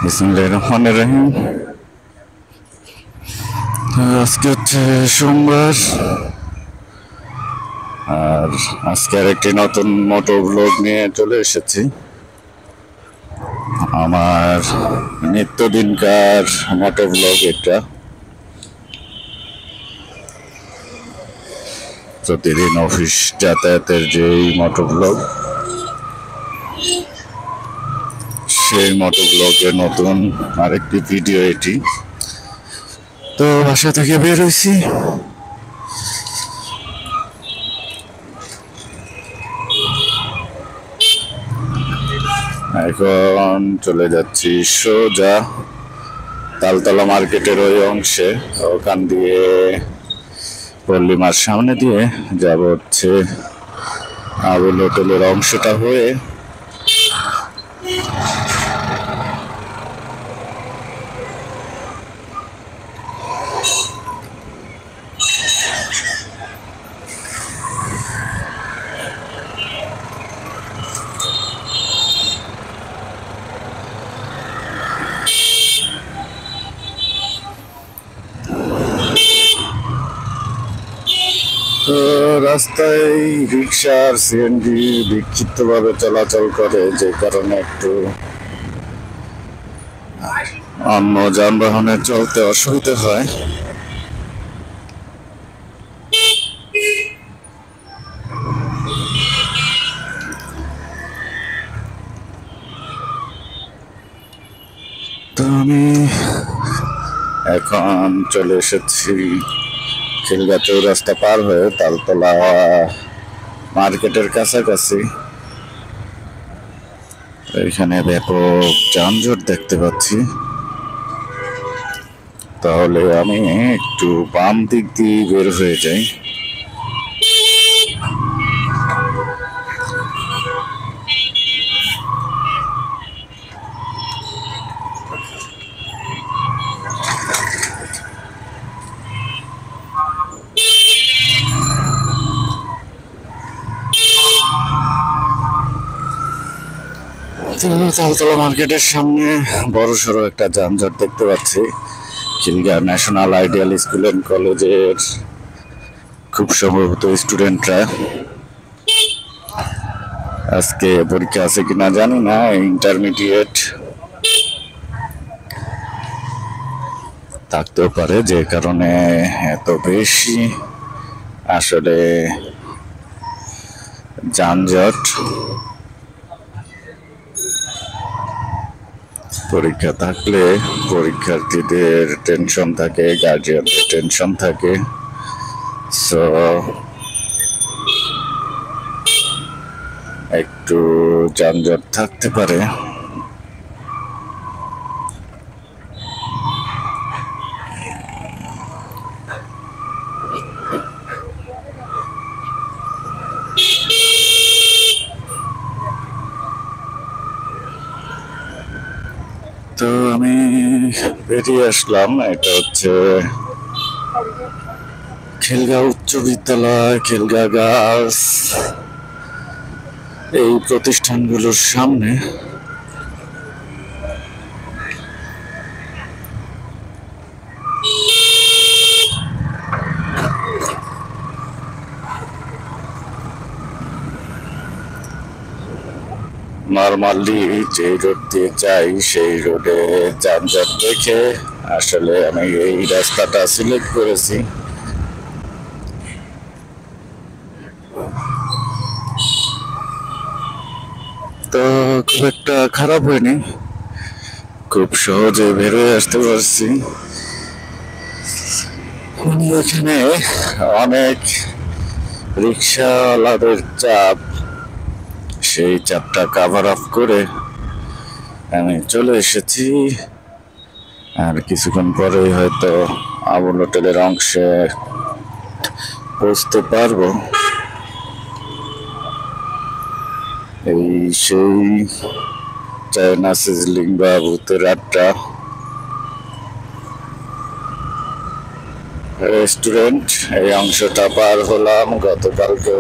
বিসমিল্লাহির রহমানির রহিম। আজকে হচ্ছে সোমবার, আর আজকে একটি নতুন মোটো ব্লগ নিয়ে চলে এসেছি। আমার নিত্যদিনকার মোটো ব্লগ এটা। প্রতিদিন অফিস যাতায়াতের যেই মোটো ব্লগ, সেই মোটো ব্লগের নতুন আরেকটি ভিডিও এটি। তো বাসা থেকে বের হয়েছি, এখন চলে যাচ্ছি সোজা তালতলা মার্কেটের ওই অংশে। ওখান দিয়ে পল্লিমার সামনে দিয়ে যাব হচ্ছে আবুল হোটেলের অংশটা হয়ে রাস্তায় রিক্সা আর সিএনজি বিক্ষিপ্তভাবে চলাচল করে, যে কারণে একটু অন্য যানবাহনের চলতে অসুবিধা হয়। তো আমি এখন চলে এসেছি খিলগা চৌরাস্তা পার হয়ে তালতলা মার্কেটের কাছাকাছি। এখানে ব্যাপক যানজট দেখতে পাচ্ছি, তাহলে আমি একটু বাম দিক দিয়ে বের হয়ে যাই। তালতলা মার্কেটের সামনে বড় সড়ো একটা যানজট দেখতে পাচ্ছি। Khilgaon national ideal school and কলেজের খুব সম্ভবত স্টুডেন্টরা আজকে পরীক্ষা আছে কিনা জানি না, ইন্টারমিডিয়েট থাকতেও পারে, যে কারণে এত বেশি আসলে যানজট। পরীক্ষা থাকলে পরীক্ষার্থীদের টেনশন থাকে, গার্জিয়ানদের টেনশন থাকে, সো একটু যানজট থাকতে পারে। তো আমি বেরিয়ে আসলাম। এটা হচ্ছে খিলগা উচ্চ বিদ্যালয়, খিলগা গার্লস, এই প্রতিষ্ঠানগুলোর সামনে। নর্মালি যে রোড দিয়ে যাই সেই রোডে যানজট দেখে আসলে আমি এই রাস্তাটা সিলেক্ট করেছি। তো খুব একটা খারাপ হয়নি, খুব সহজে বেরোয় আসতে পারছি। এখানে অনেক রিক্সাওয়ালাদের চাপ, সেই চাপটা কাভার আপ করে আমি চলে এসেছি। আর কিছুক্ষণ পরে হয়তো আবুল হোটেলের অংশে পৌঁছতে পারবো। এই সেই চায়না সিজলিং বা ভূতের আড্ডা রেস্টুরেন্ট, এই অংশটা পার হলাম গতকালকে।